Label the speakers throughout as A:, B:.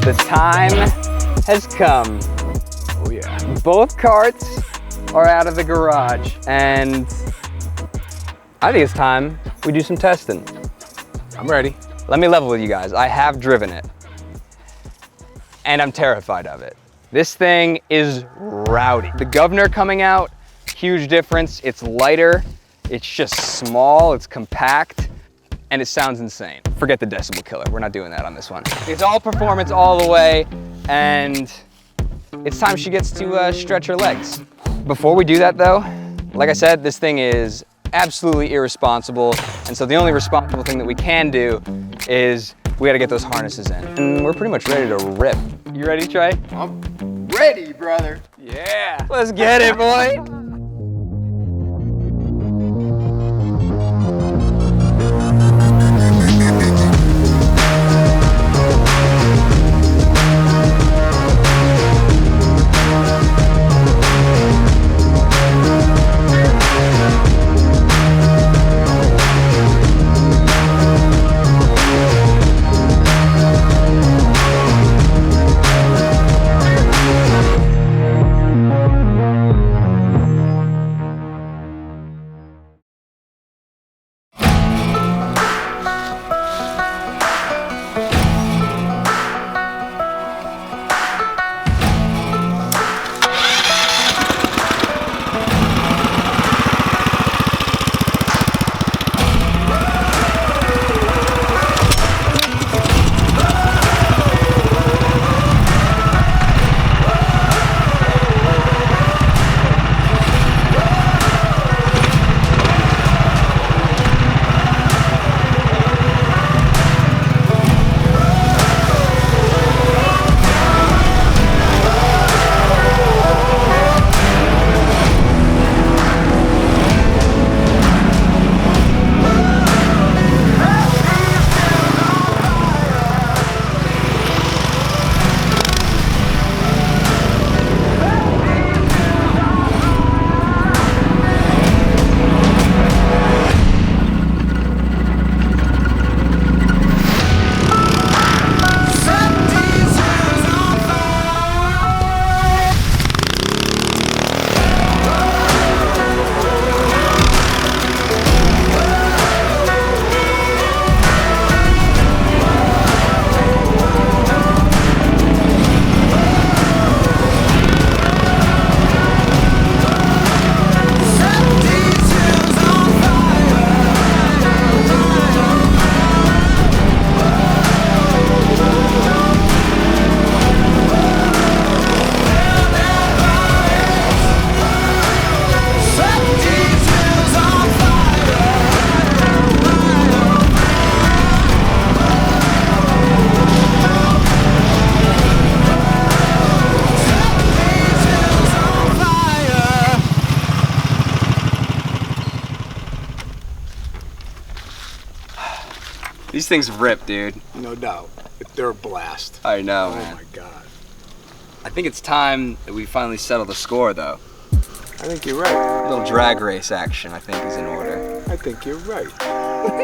A: The time has come.
B: Oh yeah.
A: Both carts are out of the garage, and I think it's time we do some testing.
B: I'm ready.
A: Let me level with you guys. I have driven it, and I'm terrified of it. This thing is rowdy. The governor coming out, huge difference. It's lighter, it's just small, it's compact, and it sounds insane. Forget the decibel killer, we're not doing that on this one. It's all performance all the way, and it's time she gets to stretch her legs. Before we do that though, like I said, this thing is absolutely irresponsible, and so the only responsible thing that we can do is we gotta get those harnesses in. And we're pretty much ready to rip. You ready, Trey?
B: I'm ready, brother.
A: Yeah. Let's get it, boy. These things rip, dude.
B: No doubt. They're a blast.
A: I know,
B: Oh
A: man.
B: my God.
A: I think it's time that we finally settle the score, though.
B: I think you're right.
A: A little drag race action, I think, is in order.
B: I think you're right.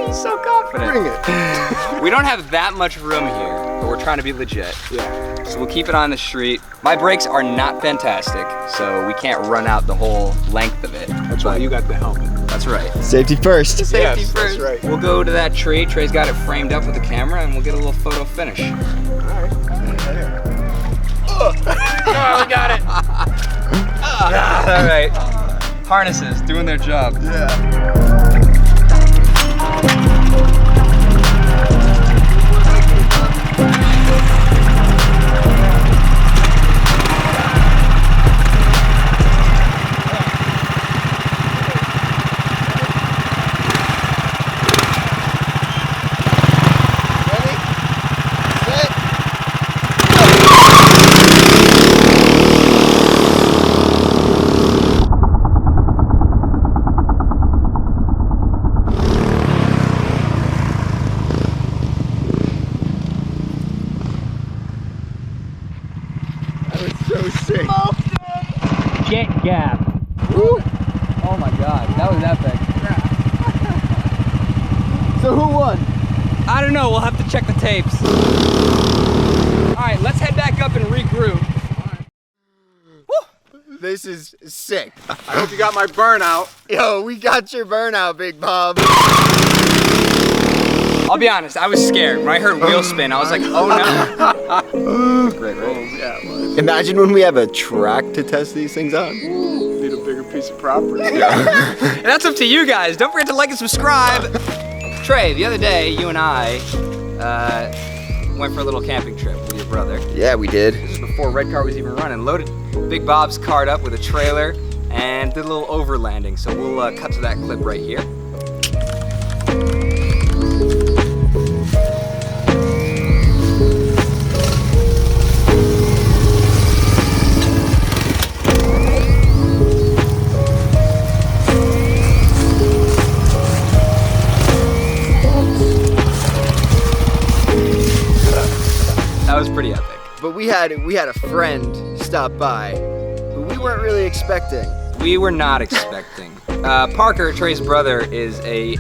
A: He's so confident.
B: Bring it.
A: We don't have that much room here, but we're trying to be legit.
B: Yeah.
A: So we'll keep it on the street. My brakes are not fantastic, so we can't run out the whole length of it.
B: That's why you got the helmet.
A: That's right.
C: Safety first.
A: Safety
B: Yes,
A: first.
B: that's right.
A: We'll go to that tree. Trey's got it framed up with the camera, and we'll get a little photo finish.
B: All right.
A: Oh, we got it. All right. Harnesses doing their job.
B: Yeah.
C: So who won?
A: I don't know, we'll have to check the tapes. All right, let's head back up and regroup.
C: This is sick.
B: I hope you got my burnout.
C: Yo, we got your burnout, Big Bob.
A: I'll be honest, I was scared. When I heard wheel spin, I was like, oh no.
C: Great, right?
B: Yeah, it was.
C: Imagine when we have a track to test these things on.
B: Need a bigger piece of property.
A: And that's up to you guys. Don't forget to like and subscribe. Trey, the other day, you and I went for a little camping trip with your brother.
C: Yeah, we did.
A: This was before Red Car was even running. Loaded Big Bob's cart up with a trailer and did a little overlanding. So we'll cut to that clip right here. That was pretty epic.
C: But we had a friend stop by who we weren't really expecting.
A: We were not expecting. Parker, Trey's brother, is a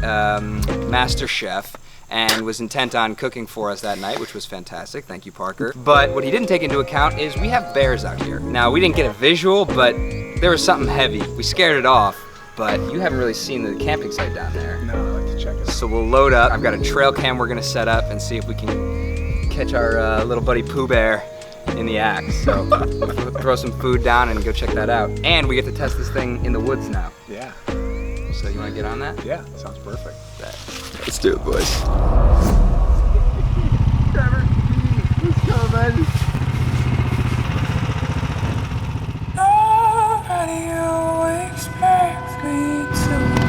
A: master chef and was intent on cooking for us that night, which was fantastic. Thank you, Parker. But what he didn't take into account is we have bears out here. Now, we didn't get a visual, but there was something heavy. We scared it off, but you haven't really seen the camping site down there.
B: No, I'd like to check it out.
A: So we'll load up. I've got a trail cam we're gonna set up and see if we can catch our little buddy Pooh Bear in the act. So we'll throw some food down and go check that out. And we get to test this thing in the woods now.
B: Yeah.
A: So you wanna get on that?
B: Yeah, sounds perfect.
C: Let's do it, boys.
D: Trevor, let's go, man. Nobody expects me to.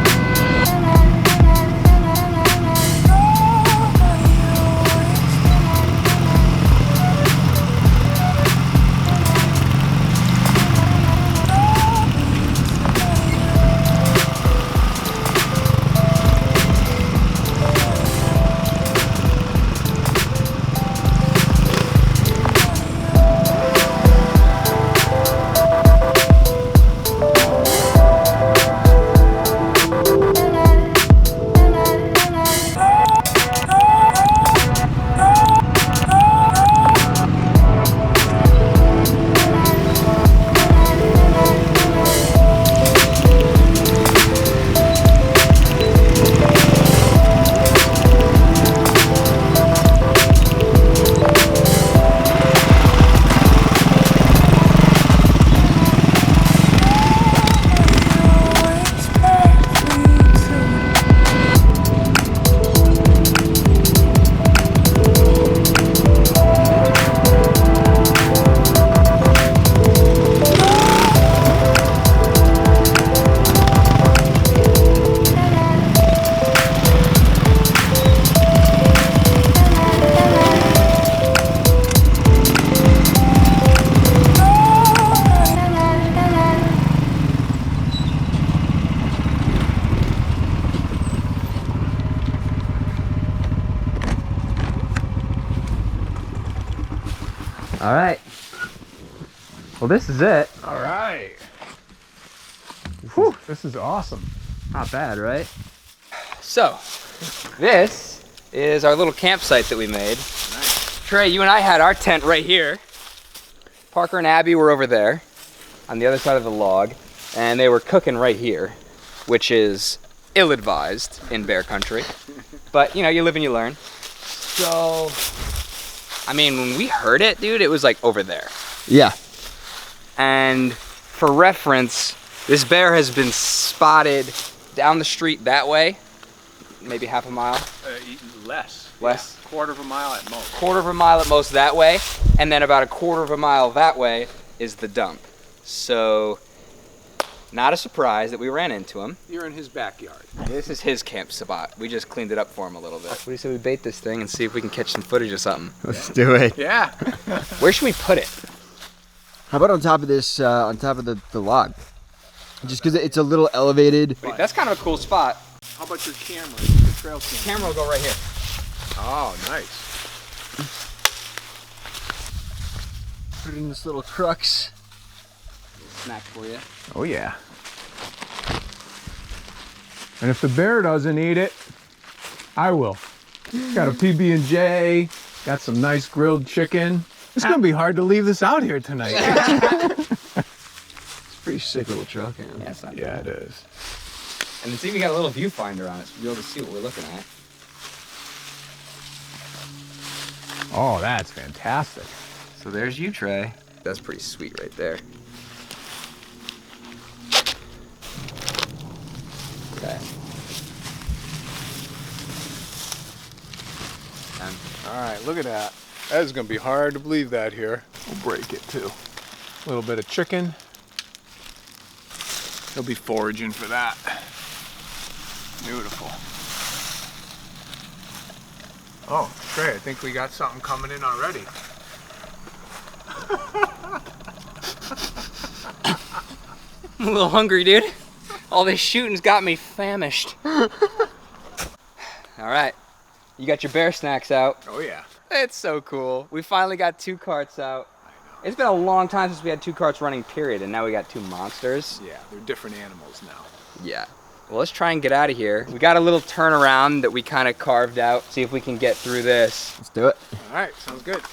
A: All right. Well, this is it.
D: All right. This is awesome.
A: Not bad, right? So, this is our little campsite that we made. Nice. Trey, you and I had our tent right here. Parker and Abby were over there on the other side of the log, and they were cooking right here, which is ill-advised in bear country. But, you know, you live and you learn. So, I mean, when we heard it, dude, it was like over there.
C: Yeah.
A: And for reference, this bear has been spotted down the street that way, maybe half a mile.
B: Less.
A: Less?
B: Yeah, quarter of a mile at most.
A: Quarter of a mile at most that way, and then about a quarter of a mile that way is the dump. So, not a surprise that we ran into him.
B: You're in his backyard.
A: This is his camp spot. We just cleaned it up for him a little bit. What do you say we bait this thing and see if we can catch some footage of something?
C: Let's do it.
B: Yeah.
A: Where should we put it?
C: How about on top of this, on top of the log? Just because it's a little elevated.
A: Wait, that's kind of a cool spot.
B: How about your camera? Your trail camera.
A: Camera will go right here.
B: Oh, nice.
C: Put it in this little crux.
A: Snack for you.
D: Oh yeah. And if the bear doesn't eat it, I will. Got a PB&J. Got some nice grilled chicken. It's gonna be hard to leave this out here tonight.
C: Pretty sick little truck, man.
A: Yeah, it's not
D: Yeah, it is.
A: And it's even got a little viewfinder on it, so you'll be able to see what we're looking at.
D: Oh, that's fantastic.
A: So there's you, Trey. That's pretty sweet right there. Okay.
D: All right, look at that. That is gonna be hard to believe that here. We'll break it too. A little bit of chicken. He'll be foraging for that. Beautiful. Oh, Trey, I think we got something coming in already.
A: I'm a little hungry, dude. All this shooting's got me famished. All right, you got your bear snacks out.
D: Oh yeah.
A: It's so cool. We finally got 2 carts out. It's been a long time since we had 2 carts running, period, and now we got 2 monsters.
D: Yeah, they're different animals now.
A: Yeah. Well, let's try and get out of here. We got a little turnaround that we kind of carved out. See if we can get through this.
C: Let's do it.
D: All right, sounds good.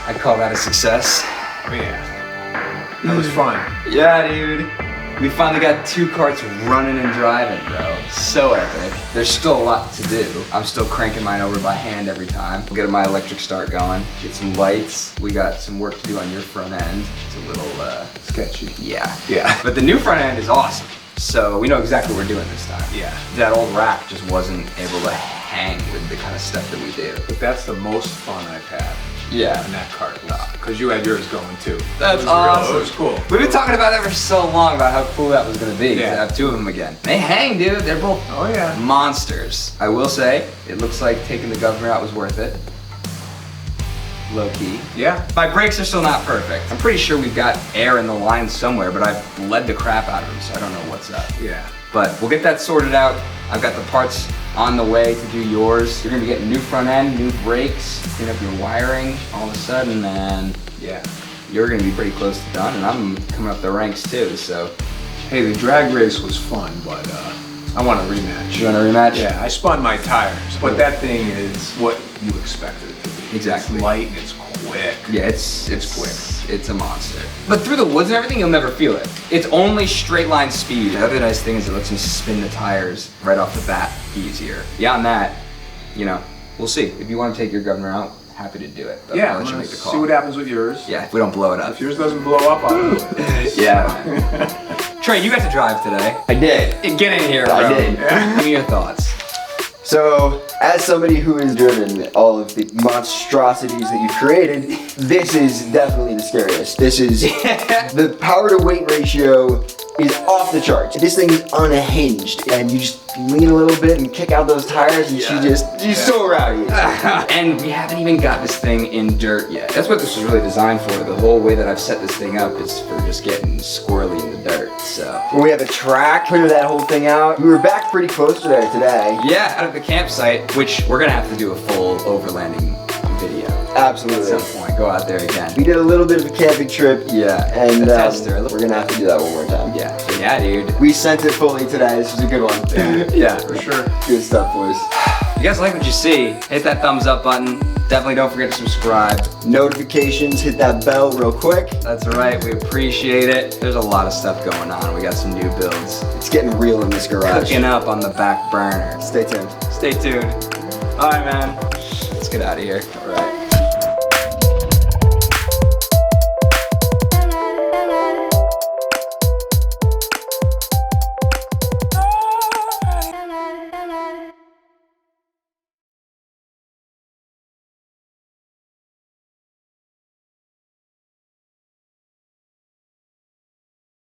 A: I'd call that a success.
D: Oh yeah. That was fun.
A: Yeah, dude. We finally got 2 carts running and driving, bro. So epic. There's still a lot to do. I'm still cranking mine over by hand every time. We'll get my electric start going, get some lights. We got some work to do on your front end. It's a little,
D: Sketchy.
A: yeah.
D: Yeah.
A: But the new front end is awesome. So we know exactly what we're doing this time.
D: Yeah.
A: That old rack just wasn't able to hang with the kind of stuff that we do.
D: But that's the most fun I've had.
A: Yeah.
D: In that cart. Because you had yours going too.
A: That's
D: It
A: awesome.
D: was cool.
A: We've been talking about that for so long about how cool that was gonna be.
D: Yeah.
A: To have 2 of them again. They hang, dude. They're both
D: Oh yeah.
A: monsters. I will say, it looks like taking the governor out was worth it. low key.
B: Yeah.
A: My brakes are still not perfect. I'm pretty sure we've got air in the line somewhere, but I've bled the crap out of them, so I don't know what's up.
B: Yeah.
A: But we'll get that sorted out. I've got the parts on the way to do yours. You're gonna be getting new front end, new brakes, clean up your wiring all of a sudden, man.
B: Yeah.
A: You're gonna be pretty close to done, and I'm coming up the ranks too, so.
B: Hey, the drag race was fun, but I want a rematch.
A: You want a rematch?
B: Yeah, I spun my tires, but that thing is what you expected it to be.
A: Exactly.
B: It's light and it's quick.
A: Yeah, it's
B: quick.
A: It's a monster. But through the woods and everything, you'll never feel it. It's only straight line speed. The other nice thing is it lets me spin the tires right off the bat easier. Beyond that, you know, we'll see. If you want to take your governor out, happy to do it. But
B: Yeah,
A: I'll
B: I'm
A: let you
B: gonna
A: make the call.
B: see what happens with yours.
A: Yeah, if we don't blow it up.
B: If yours doesn't blow up, I'll do it.
A: Yeah. Trey, you got to drive today.
C: I did.
A: Get in here, bro.
C: I did.
A: Give me your thoughts.
C: So, as somebody who has driven all of the monstrosities that you've created, this is definitely the scariest. This is, the power to weight ratio is off the charts. This thing is unhinged, and you just lean a little bit and kick out those tires, and she's so rowdy.
A: And we haven't even got this thing in dirt yet. That's what this was really designed for. The whole way that I've set this thing up is for just getting squirrely in the dirt, so.
C: We have a track, clear that whole thing out. We were back pretty close to there today.
A: Yeah, out of the campsite, which we're gonna have to do a full overlanding video.
C: Absolutely.
A: At some point, go out there again.
C: We did a little bit of a camping trip,
A: Yeah,
C: and
A: a tester.
C: we're gonna have to do that one more time.
A: Yeah, dude.
C: We sent it fully today. This was a good one.
A: Yeah.
B: For sure.
C: Good stuff, boys.
A: If you guys like what you see, hit that thumbs up button. Definitely don't forget to subscribe.
C: Notifications, hit that bell real quick.
A: That's right, we appreciate it. There's a lot of stuff going on. We got some new builds
C: It's getting real in this garage.
A: cooking up on the back burner.
C: Stay tuned.
A: Stay tuned. All right, man. Let's get out of here.
C: All right.